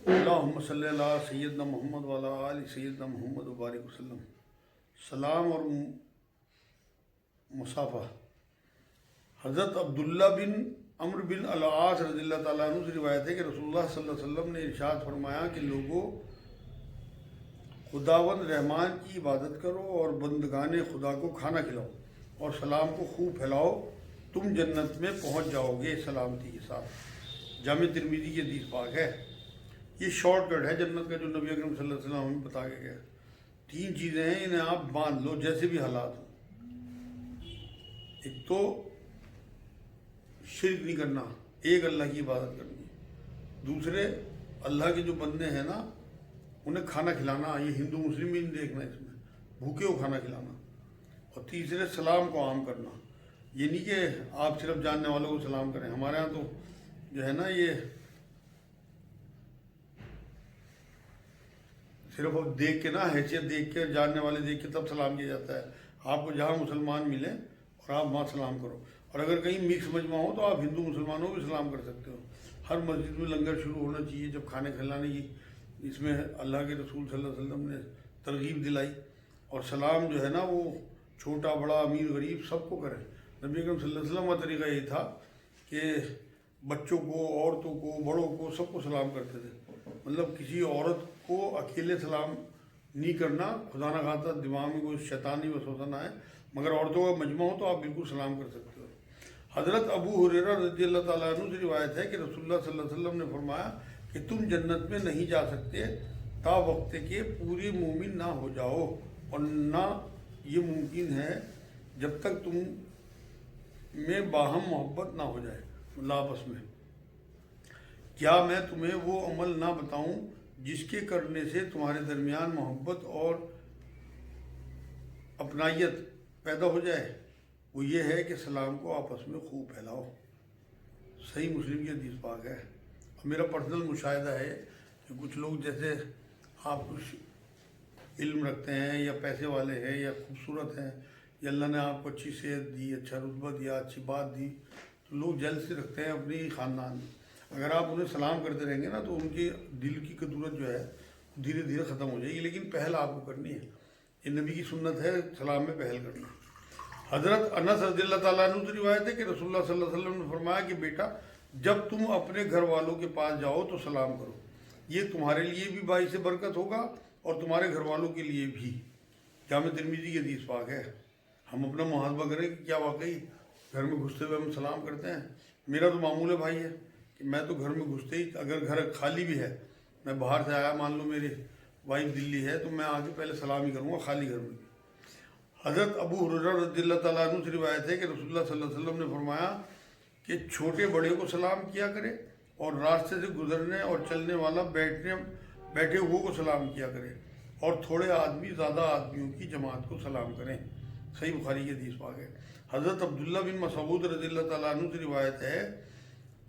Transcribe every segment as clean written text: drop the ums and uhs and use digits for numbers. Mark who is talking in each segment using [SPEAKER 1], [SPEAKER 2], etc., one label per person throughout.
[SPEAKER 1] اللہم صلی اللہ سیدنا محمد وعلی آل سیدنا محمد وبارک وسلم۔ سلام اور مصافحہ۔ حضرت عبداللہ بن عمرو بن العاص رضی اللہ تعالیٰ عنہ سے روایت ہے کہ رسول اللہ صلی اللہ علیہ وسلم نے ارشاد فرمایا کہ لوگوں، خداوند رحمان کی عبادت کرو اور بندگان خدا کو کھانا کھلاؤ اور سلام کو خوب پھیلاؤ، تم جنت میں پہنچ جاؤ گے سلامتی کے ساتھ۔ جامع ترمذی کی حدیث پاک ہے۔ یہ شارٹ کٹ ہے جنت کا جو نبی اکرم صلی اللہ علیہ وسلم ہمیں بتا کے گئے۔ 3 چیزیں ہیں، انہیں آپ باندھ لو جیسے بھی حالات ہوں۔ ایک تو شرک نہیں کرنا، ایک اللہ کی عبادت کرنی۔ دوسرے، اللہ کے جو بندے ہیں نا انہیں کھانا کھلانا، یہ ہندو مسلم بھی نہیں دیکھنا اس میں، بھوکے کو کھانا کھلانا۔ اور تیسرے، سلام کو عام کرنا۔ یہ نہیں کہ آپ صرف جاننے والوں کو سلام کریں۔ ہمارے ہاں تو جو ہے نا یہ صرف اب دیکھ کے نا، حیثیت دیکھ کے، جاننے والے دیکھ کے تب سلام کیا جاتا ہے۔ آپ کو جہاں مسلمان ملے اور آپ وہاں سلام کرو۔ اور اگر کہیں مکس مجمع ہو تو آپ ہندو مسلمانوں کو بھی سلام کر سکتے ہو۔ ہر مسجد میں لنگر شروع ہونا چاہیے جب کھانے کھلانے کی، اس میں اللہ کے رسول صلی اللہ علیہ وسلم نے ترغیب دلائی۔ اور سلام جو ہے نا وہ چھوٹا بڑا امیر غریب سب کو کریں۔ نبی اکرم صلی اللہ علیہ وسلم کا طریقہ یہ تھا کہ بچوں کو، عورتوں کو، بڑوں کو، سب کو سلام کرتے تھے۔ مطلب کسی عورت کو اکیلے سلام نہیں کرنا، خدا نہ خواستہ دماغ میں کوئی شیطانی وسوسہ نہ آئے، مگر عورتوں کا مجمع ہو تو آپ بالکل سلام کر سکتے ہو۔ حضرت ابو ہریرہ رضی اللہ تعالیٰ عنہ سے روایت ہے کہ رسول اللہ صلی اللہ علیہ وسلم نے فرمایا کہ تم جنت میں نہیں جا سکتے تا وقت کہ پورے مومن نہ ہو جاؤ، اور نہ یہ ممکن ہے جب تک تم میں باہم محبت نہ ہو جائے، آپس میں۔ کیا میں تمہیں وہ عمل نہ بتاؤں جس کے کرنے سے تمہارے درمیان محبت اور اپنائیت پیدا ہو جائے؟ وہ یہ ہے کہ سلام کو آپس میں خوب پھیلاؤ۔ صحیح مسلم کی حدیث پاک ہے۔ اور میرا پرسنل مشاہدہ ہے کہ کچھ لوگ جیسے آپ کچھ علم رکھتے ہیں یا پیسے والے ہیں یا خوبصورت ہیں یا اللہ نے آپ کو اچھی صحت دی، اچھا رتبہ دیا، اچھی بات دی، تو لوگ جلد سے رکھتے ہیں اپنی خاندان میں۔ اگر آپ انہیں سلام کرتے رہیں گے نا تو ان کے دل کی قدورت جو ہے دھیرے دھیرے ختم ہو جائے گی، لیکن پہل آپ کو کرنی ہے۔ یہ نبی کی سنت ہے سلام میں پہل کرنا۔ حضرت انس رضی اللہ تعالیٰ عنہ سے روایت ہے کہ رسول اللہ صلی اللہ علیہ وسلم نے فرمایا کہ بیٹا، جب تم اپنے گھر والوں کے پاس جاؤ تو سلام کرو، یہ تمہارے لیے بھی باعث برکت ہوگا اور تمہارے گھر والوں کے لیے بھی۔ جامع ترمذی کی حدیث پاک ہے۔ ہم اپنا محاسبہ کریں کہ کیا واقعی گھر میں گھستے ہوئے ہم سلام کرتے ہیں؟ میرا تو معمول ہے بھائی ہے کہ میں تو گھر میں گھستے ہی، اگر گھر خالی بھی ہے، میں باہر سے آیا، مان لو میری وائف دلی ہے، تو میں آگے پہلے سلام ہی کروں گا خالی گھر میں۔ حضرت ابو ہریرہ رضی اللہ تعالیٰ عنہ سے روایت ہے کہ رسول اللہ صلی اللہ علیہ وسلم نے فرمایا کہ چھوٹے بڑے کو سلام کیا کرے اور راستے سے گزرنے اور چلنے والا بیٹھے ہوئے کو سلام کیا کرے، اور تھوڑے آدمی زیادہ آدمیوں کی جماعت کو سلام کریں۔ صحیح بخاری کی حدیث پاک ہے۔ حضرت عبداللہ بن مسعود رضی اللہ تعالیٰ عنہ سے روایت ہے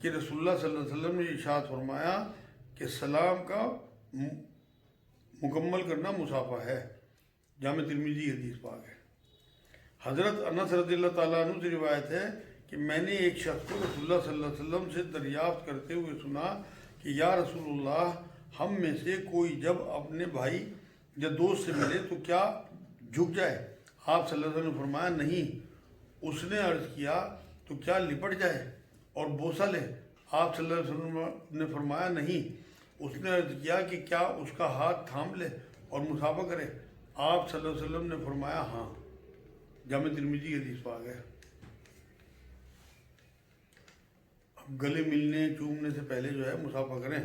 [SPEAKER 1] کہ رسول اللہ صلی اللہ علیہ وسلم نے ارشاد فرمایا کہ سلام کا مکمل کرنا مصافحہ ہے۔ جامع ترمذی کی حدیث پاک ہے۔ حضرت انس رضی اللہ تعالیٰ عنہ سے روایت ہے کہ میں نے ایک شخص کو رسول اللہ صلی اللہ علیہ وسلم سے دریافت کرتے ہوئے سنا کہ یا رسول اللہ، ہم میں سے کوئی جب اپنے بھائی یا دوست سے ملے تو کیا جھک جائے؟ آپ صلی اللہ علیہ وسلم نے فرمایا نہیں۔ اس نے عرض کیا تو کیا لپٹ جائے اور بوسہ لے؟ آپ صلی اللہ علیہ وسلم نے فرمایا نہیں۔ اس نے عرض کیا کہ کیا اس کا ہاتھ تھام لے اور مصافحہ کرے؟ آپ صلی اللہ علیہ وسلم نے فرمایا ہاں۔ جامع ترمذی کی حدیث پاک ہے۔ اب گلے ملنے چومنے سے پہلے جو ہے مصافحہ کریں،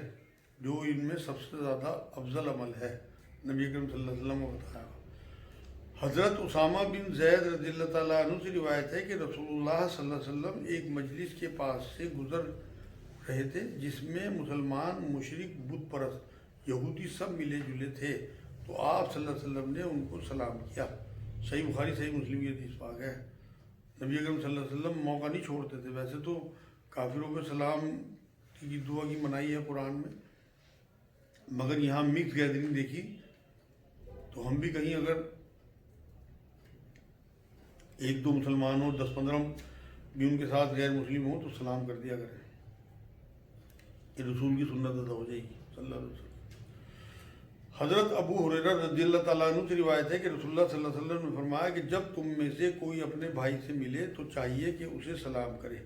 [SPEAKER 1] جو ان میں سب سے زیادہ افضل عمل ہے، نبی اکرم صلی اللہ علیہ وسلم نے بتایا۔ حضرت اسامہ بن زید رضی اللہ تعالیٰ عنہ سے روایت ہے کہ رسول اللہ صلی اللہ علیہ وسلم ایک مجلس کے پاس سے گزر رہے تھے جس میں مسلمان، مشرک، بت پرست، یہودی سب ملے جلے تھے، تو آپ صلی اللہ علیہ وسلم نے ان کو سلام کیا۔ صحیح بخاری صحیح مسلم کی حدیث پاک ہے۔ نبی اکرم صلی اللہ علیہ وسلم موقع نہیں چھوڑتے تھے۔ ویسے تو کافروں پہ سلام کی دعا کی منائی ہے قرآن میں، مگر یہاں مکس گیدرنگ دیکھی تو ہم بھی کہیں اگر 1-2 مسلمان ہوں، 10-15 بھی ان کے ساتھ غیر مسلم ہوں تو سلام کر دیا کریں۔ کہ رسول کی سنت ادا ہو جائے گی صلی اللہ علیہ وسلم۔ حضرت ابو ہریرہ رضی اللہ تعالیٰ عنہ سے روایت ہے کہ رسول اللہ صلی اللہ علیہ وسلم نے فرمایا کہ جب تم میں سے کوئی اپنے بھائی سے ملے تو چاہیے کہ اسے سلام کرے،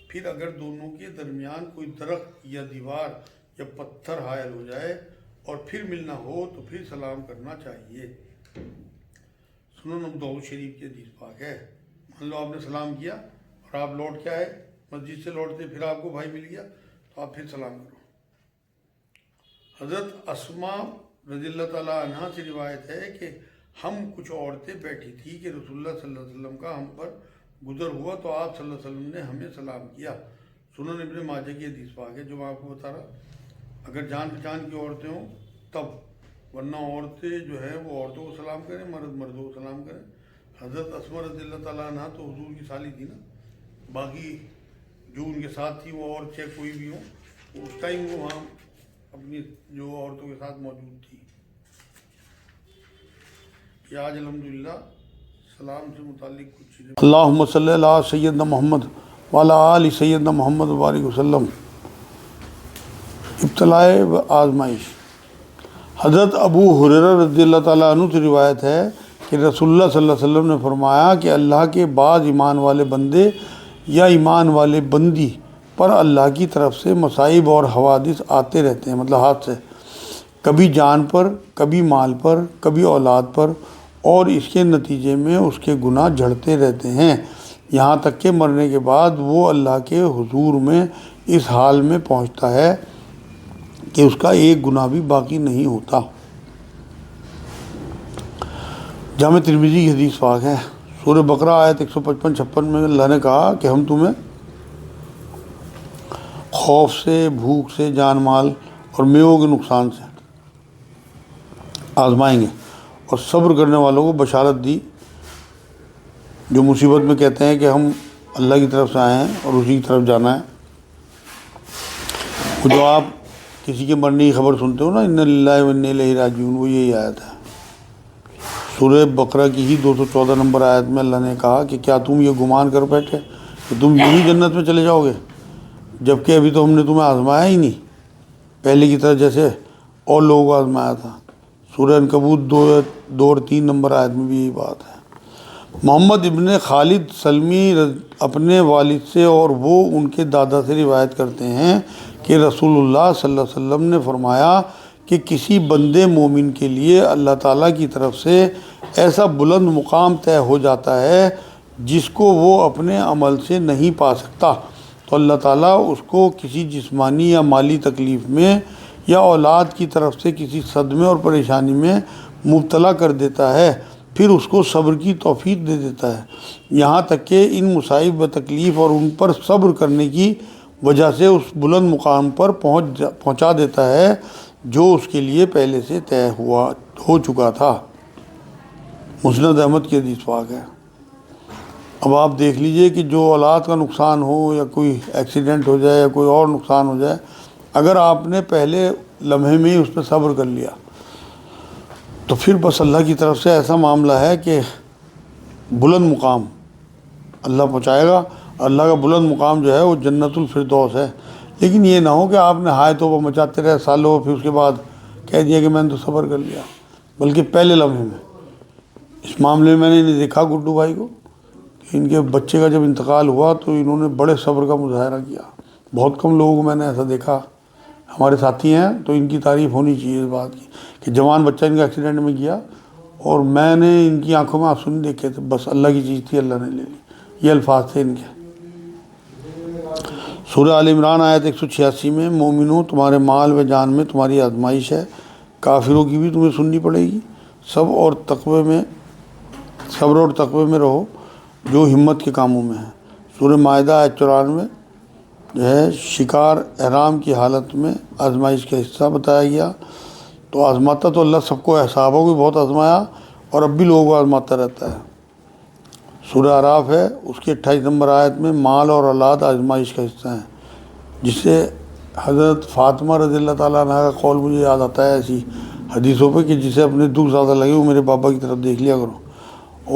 [SPEAKER 1] پھر اگر دونوں کے درمیان کوئی درخت یا دیوار یا پتھر حائل ہو جائے اور پھر ملنا ہو تو پھر سلام کرنا چاہیے۔ سنن ابو داؤد شریف کی حدیث پاک ہے۔ مان لو آپ نے سلام کیا اور آپ لوٹ کے آئے، مسجد سے لوٹتے پھر آپ کو بھائی مل گیا تو آپ پھر سلام کرو۔ حضرت اسماء رضی اللہ تعالیٰ عنہ سے روایت ہے کہ ہم کچھ عورتیں بیٹھی تھی کہ رسول اللہ صلی اللہ علیہ وسلم کا ہم پر گزر ہوا تو آپ صلی اللہ علیہ وسلم نے ہمیں سلام کیا۔ سنن ابن ماجہ کی حدیث پاک ہے جو میں آپ کو بتا رہا، اگر جان پہچان کی عورتیں ہوں تب، ورنہ عورتیں جو ہے وہ عورتوں کو سلام کریں، مرد مردوں کو سلام کریں۔ حضرت اسماء رضی اللہ تعالیٰ عنہ تو حضور کی سالی تھی نا، باقی جو ان کے ساتھ تھی وہ عورت چاہے کوئی بھی ہو، اس ٹائم وہ وہاں اپنی جو عورتوں کے ساتھ موجود تھی۔ کہ آج الحمدللہ سلام سے متعلق کچھ چیزیں۔ اللہم صلی علی سیدنا محمد وعلی آل سیدنا محمد وبارک وسلم۔ ابتلاء و آزمائش۔ حضرت ابو ہریرہ رضی اللہ تعالیٰ عنہ سے روایت ہے کہ رسول اللہ صلی اللہ علیہ وسلم نے فرمایا کہ اللہ کے بعض ایمان والے بندے یا ایمان والے بندی پر اللہ کی طرف سے مصائب اور حوادث آتے رہتے ہیں، مطلب ہاتھ سے، کبھی جان پر، کبھی مال پر، کبھی اولاد پر، اور اس کے نتیجے میں اس کے گناہ جھڑتے رہتے ہیں، یہاں تک کہ مرنے کے بعد وہ اللہ کے حضور میں اس حال میں پہنچتا ہے کہ اس کا ایک گناہ بھی باقی نہیں ہوتا۔ جامع ترمذی کی حدیث پاک ہے۔ سورہ بقرہ آیت 155-56 میں اللہ نے کہا کہ ہم تمہیں خوف سے، بھوک سے، جان مال اور میووں کے نقصان سے آزمائیں گے، اور صبر کرنے والوں کو بشارت دی جو مصیبت میں کہتے ہیں کہ ہم اللہ کی طرف سے آئے ہیں اور اسی کی طرف جانا ہے۔ وہ جو آپ کسی کے مرنے کی خبر سنتے ہو نا، انا للہ و انا الیہ راجعون، وہ یہی آیت ہے۔ سورہ بقرہ کی ہی 214 نمبر آیت میں اللہ نے کہا کہ کیا تم یہ گمان کر بیٹھے کہ تم یوں ہی جنت میں چلے جاؤ گے، جبکہ ابھی تو ہم نے تمہیں آزمایا ہی نہیں، پہلے کی طرح جیسے اور لوگوں کو آزمایا تھا۔ سورہ عنکبوت 2 اور 3 نمبر آیت میں بھی یہی بات ہے۔ محمد ابن خالد سلمی اپنے والد سے اور وہ ان کے دادا سے روایت کرتے ہیں کہ رسول اللہ صلی اللہ علیہ وسلم نے فرمایا کہ کسی بندے مومن کے لیے اللہ تعالیٰ کی طرف سے ایسا بلند مقام طے ہو جاتا ہے جس کو وہ اپنے عمل سے نہیں پا سکتا، تو اللہ تعالیٰ اس کو کسی جسمانی یا مالی تکلیف میں یا اولاد کی طرف سے کسی صدمے اور پریشانی میں مبتلا کر دیتا ہے، پھر اس کو صبر کی توفیق دے دیتا ہے، یہاں تک کہ ان مصائب و تکلیف اور ان پر صبر کرنے کی وجہ سے اس بلند مقام پر پہنچا دیتا ہے جو اس کے لیے پہلے سے طے ہو چکا تھا۔ مسند احمد کی حدیث پاک ہے۔ اب آپ دیکھ لیجئے کہ جو اولاد کا نقصان ہو یا کوئی ایکسیڈنٹ ہو جائے یا کوئی اور نقصان ہو جائے، اگر آپ نے پہلے لمحے میں ہی اس پہ صبر کر لیا تو پھر بس اللہ کی طرف سے ایسا معاملہ ہے کہ بلند مقام اللہ پہنچائے گا۔ اللہ کا بلند مقام جو ہے وہ جنت الفردوس ہے۔ لیکن یہ نہ ہو کہ آپ نے ہائے توبہ مچاتے رہے سالوں، پھر اس کے بعد کہہ دیا کہ میں نے تو صبر کر لیا، بلکہ پہلے لمحے میں۔ اس معاملے میں نے انہیں دیکھا گڈو بھائی کو کہ ان کے بچے کا جب انتقال ہوا تو انہوں نے بڑے صبر کا مظاہرہ کیا۔ بہت کم لوگوں کو میں نے ایسا دیکھا، ہمارے ساتھی ہیں تو ان کی تعریف ہونی چاہیے اس بات کی کہ جوان بچہ ان کا ایکسیڈنٹ میں گیا اور میں نے ان کی آنکھوں میں آنسو نہیں دیکھے تھے، بس اللہ کی چیز تھی، اللہ نے لے لی، یہ الفاظ تھے ان کے۔ سورہ آل عمران آیت 186 میں مومنوں تمہارے مال و جان میں تمہاری آزمائش ہے، کافروں کی بھی تمہیں سننی پڑے گی، صبر اور تقوی میں رہو جو ہمت کے کاموں میں ہے۔ سورہ مائدہ آیت 94 جو ہے شکار احرام کی حالت میں آزمائش کا حصہ بتایا گیا۔ تو آزماتا تو اللہ سب کو، صحابہ کو بھی بہت آزمایا اور اب بھی لوگوں کو آزماتا رہتا ہے۔ سورہ اعراف ہے، اس کی 28 نمبر آیت میں مال اور اولاد آزمائش کا حصہ ہیں، جس سے حضرت فاطمہ رضی اللہ تعالیٰ عنہ کا قول مجھے یاد آتا ہے ایسی حدیثوں پہ کہ جسے اپنے دکھ زیادہ لگے وہ میرے بابا کی طرف دیکھ لیا کرو۔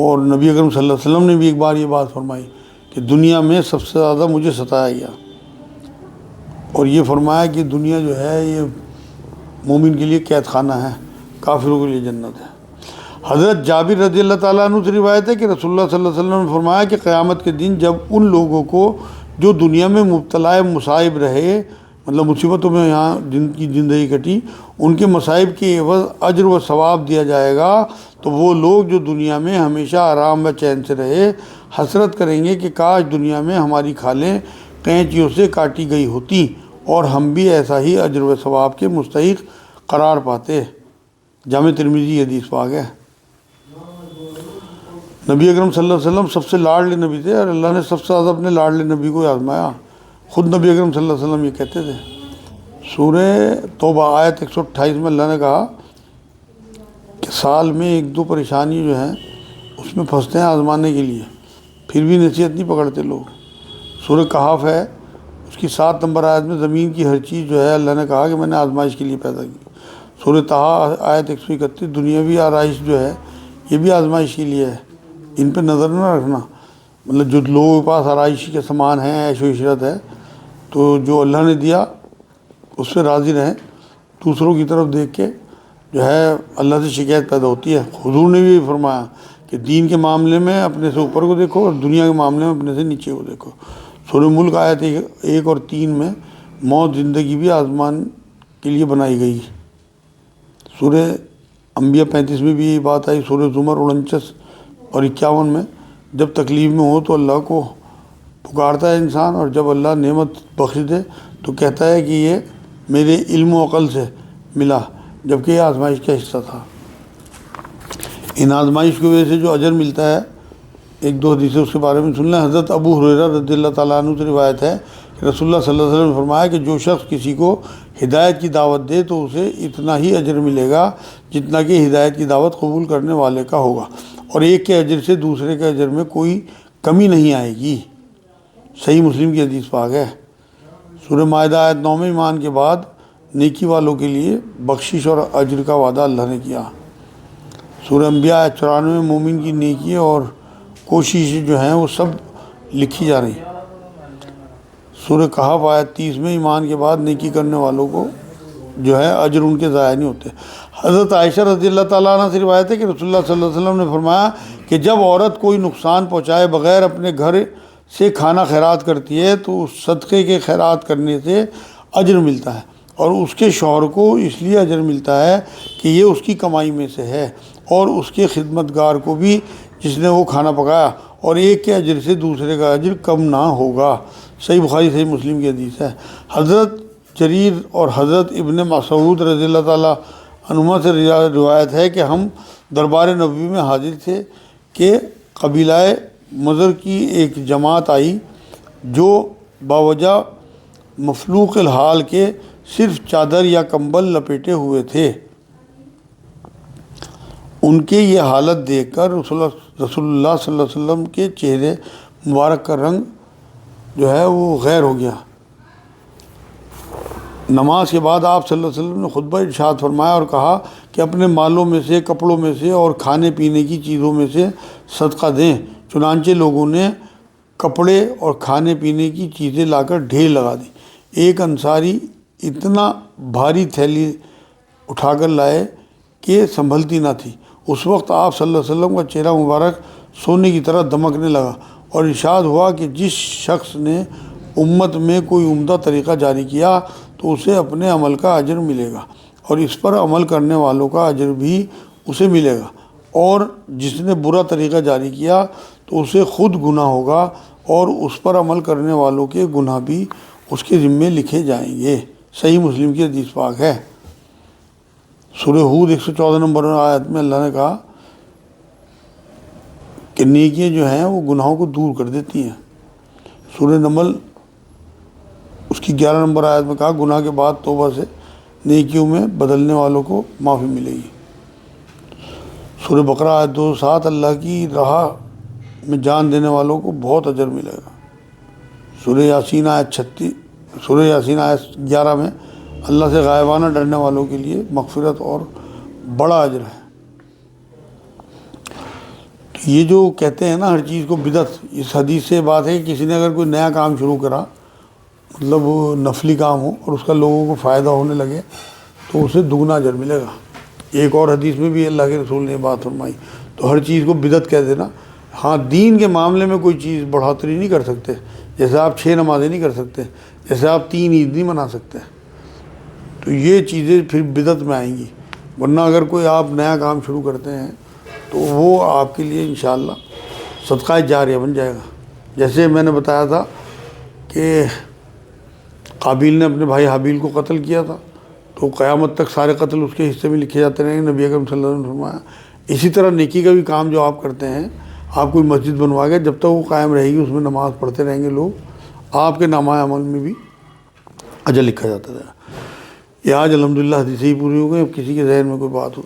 [SPEAKER 1] اور نبی اکرم صلی اللہ علیہ وسلم نے بھی ایک بار یہ بات فرمائی کہ دنیا میں سب سے زیادہ مجھے ستایا گیا اور یہ فرمایا کہ دنیا جو ہے یہ مومن کے لیے قید خانہ ہے، کافروں کے لیے جنت ہے۔ حضرت جابر رضی اللہ تعالیٰ عنہ سے روایت ہے کہ رسول اللہ صلی اللہ علیہ وسلم نے فرمایا کہ قیامت کے دن جب ان لوگوں کو جو دنیا میں مبتلا مصائب رہے، مطلب مصیبتوں میں یہاں جن کی زندگی کٹی، ان کے مصائب کے عوض اجر و ثواب دیا جائے گا، تو وہ لوگ جو دنیا میں ہمیشہ آرام و چین سے رہے حسرت کریں گے کہ کاش دنیا میں ہماری کھالیں قینچیوں سے کاٹی گئی ہوتی اور ہم بھی ایسا ہی اجر و ثواب کے مستحق قرار پاتے۔ جامع ترمذی حدیث پاک ہے۔ نبی اکرم صلی اللہ علیہ وسلم سب سے لاڈلے نبی تھے اور اللہ نے سب سے زیادہ اپنے لاڈلے نبی کو آزمایا۔ خود نبی اکرم صلی اللہ علیہ وسلم یہ کہتے تھے۔ سورہ توبہ آیت 128 میں اللہ نے کہا کہ سال میں ایک دو پریشانی جو ہیں اس میں پھنستے ہیں آزمانے کے لیے، پھر بھی نصیحت نہیں پکڑتے لوگ۔ سورہ کہف ہے، اس کی 7 نمبر آیت میں زمین کی ہر چیز جو ہے اللہ نے کہا کہ میں نے آزمائش کے لیے پیدا کی۔ سورہ طٰہٰ آیت 131 دنیاوی آرائش جو ہے یہ بھی آزمائش کے لیے ہے، ان پہ نظر نہ رکھنا۔ مطلب جو لوگوں کے پاس آرائش کے سامان ہیں، عیش و عشرت ہے، تو جو اللہ نے دیا اس پہ راضی رہیں، دوسروں کی طرف دیکھ کے جو ہے اللہ سے شکایت پیدا ہوتی ہے۔ حضور نے بھی فرمایا کہ دین کے معاملے میں اپنے سے اوپر کو دیکھو اور دنیا کے معاملے میں اپنے سے نیچے کو دیکھو۔ سورہ ملک آیت 1 اور 3 میں موت زندگی بھی آزمان کے لیے بنائی گئی۔ سورہ انبیاء 35 میں بھی یہی بات آئی۔ سورہ زمر 49 اور 51 میں جب تکلیف میں ہو تو اللہ کو پکارتا ہے انسان، اور جب اللہ نعمت بخش دے تو کہتا ہے کہ یہ میرے علم و عقل سے ملا، جبکہ یہ آزمائش کا حصہ تھا۔ ان آزمائش کی وجہ سے جو اجر ملتا ہے، ایک دو حدیثیں اس کے بارے میں سن لیں۔ حضرت ابو ہریرہ رضی اللہ تعالیٰ عنہ سے روایت ہے کہ رسول اللہ صلی اللہ علیہ وسلم نے فرمایا کہ جو شخص کسی کو ہدایت کی دعوت دے تو اسے اتنا ہی اجر ملے گا جتنا کہ ہدایت کی دعوت قبول کرنے والے کا ہوگا، اور ایک کے اجر سے دوسرے کے اجر میں کوئی کمی نہیں آئے گی۔ صحیح مسلم کی حدیث پاک ہے۔ سورہ مائدہ آیت 9 میں ایمان کے بعد نیکی والوں کے لیے بخشش اور اجر کا وعدہ اللہ نے کیا۔ سورہ انبیاء آیت 94 میں مومن کی نیکی اور کوششیں جو ہیں وہ سب لکھی جا رہی ہیں۔ سورہ کہف آیت 30 میں ایمان کے بعد نیکی کرنے والوں کو جو ہے اجر ان کے ضائع نہیں ہوتے۔ حضرت عائشہ رضی اللہ تعالیٰ عنہ سے روایت ہے کہ رسول اللہ صلی اللہ علیہ وسلم نے فرمایا کہ جب عورت کوئی نقصان پہنچائے بغیر اپنے گھر سے کھانا خیرات کرتی ہے تو اس صدقے کے خیرات کرنے سے اجر ملتا ہے، اور اس کے شوہر کو اس لیے اجر ملتا ہے کہ یہ اس کی کمائی میں سے ہے، اور اس کے خدمتگار کو بھی جس نے وہ کھانا پکایا، اور ایک کے اجر سے دوسرے کا اجر کم نہ ہوگا۔ صحیح بخاری صحیح مسلم کی حدیث ہے۔ حضرت جریر اور حضرت ابن مسعود رضی اللہ تعالیٰ عنہما سے روایت ہے کہ ہم دربار نبوی میں حاضر تھے کہ قبیلہ مضر کی ایک جماعت آئی جو باوجہ مفلوق الحال کے صرف چادر یا کمبل لپیٹے ہوئے تھے۔ ان کے یہ حالت دیکھ کر رسول اللہ صلی اللہ علیہ وسلم کے چہرے مبارک کا رنگ جو ہے وہ غیر ہو گیا۔ نماز کے بعد آپ صلی اللہ علیہ وسلم نے خطبہ ارشاد فرمایا اور کہا کہ اپنے مالوں میں سے، کپڑوں میں سے اور کھانے پینے کی چیزوں میں سے صدقہ دیں۔ چنانچہ لوگوں نے کپڑے اور کھانے پینے کی چیزیں لا کر ڈھیر لگا دی۔ ایک انصاری اتنا بھاری تھیلی اٹھا کر لائے کہ سنبھلتی نہ تھی۔ اس وقت آپ صلی اللہ علیہ وسلم کا چہرہ مبارک سونے کی طرح دمکنے لگا، اور ارشاد ہوا کہ جس شخص نے امت میں کوئی عمدہ طریقہ جاری کیا تو اسے اپنے عمل کا اجر ملے گا، اور اس پر عمل کرنے والوں کا اجر بھی اسے ملے گا، اور جس نے برا طریقہ جاری کیا تو اسے خود گناہ ہوگا، اور اس پر عمل کرنے والوں کے گناہ بھی اس کے ذمے لکھے جائیں گے۔ صحیح مسلم کی حدیث پاک ہے۔ سورہ ہود 114 نمبر آیت میں اللہ نے کہا کہ نیکیاں جو ہیں وہ گناہوں کو دور کر دیتی ہیں۔ سورہ نمل اس کی 11 نمبر آیت میں کہا گناہ کے بعد توبہ سے نیکیوں میں بدلنے والوں کو معافی ملے گی۔ سورہ بقرہ آیت 207 اللہ کی راہ میں جان دینے والوں کو بہت اجر ملے گا۔ سورہ یاسین آیت 11 میں اللہ سے غائبانہ ڈرنے والوں کے لیے مغفرت اور بڑا اجر ہے۔ تو یہ جو کہتے ہیں نا ہر چیز کو بدعت، اس حدیث سے بات ہے کہ کسی نے اگر کوئی نیا کام شروع کرا مطلب وہ نفلی کام ہو اور اس کا لوگوں کو فائدہ ہونے لگے تو اسے دگنا اجر ملے گا۔ ایک اور حدیث میں بھی اللہ کے رسول نے بات فرمائی۔ تو ہر چیز کو بدعت کہہ دینا، ہاں دین کے معاملے میں کوئی چیز بڑھوتری نہیں کر سکتے، جیسے آپ 6 نمازیں نہیں کر سکتے، جیسے آپ 3 عید نہیں منا سکتے، تو یہ چیزیں پھر بدعت میں آئیں گی۔ ورنہ اگر کوئی آپ نیا کام شروع کرتے ہیں تو وہ آپ کے لیے انشاءاللہ صدقہ جاریہ بن جائے گا۔ جیسے میں نے بتایا تھا کہ قابیل نے اپنے بھائی حابیل کو قتل کیا تھا، تو قیامت تک سارے قتل اس کے حصے میں لکھے جاتے رہیں گے، نبی اکرم صلی اللہ علیہ وسلم نے فرمایا۔ اسی طرح نیکی کا بھی کام جو آپ کرتے ہیں، آپ کوئی مسجد بنوا کے جب تک وہ قائم رہے گی اس میں نماز پڑھتے رہیں گے لوگ، آپ کے نامہ عمل میں بھی اجر لکھا جاتا رہے گا۔ یہ آج الحمدللہ حدیثیں ہی پوری ہو گئی۔ اب کسی کے ذہن میں کوئی بات ہو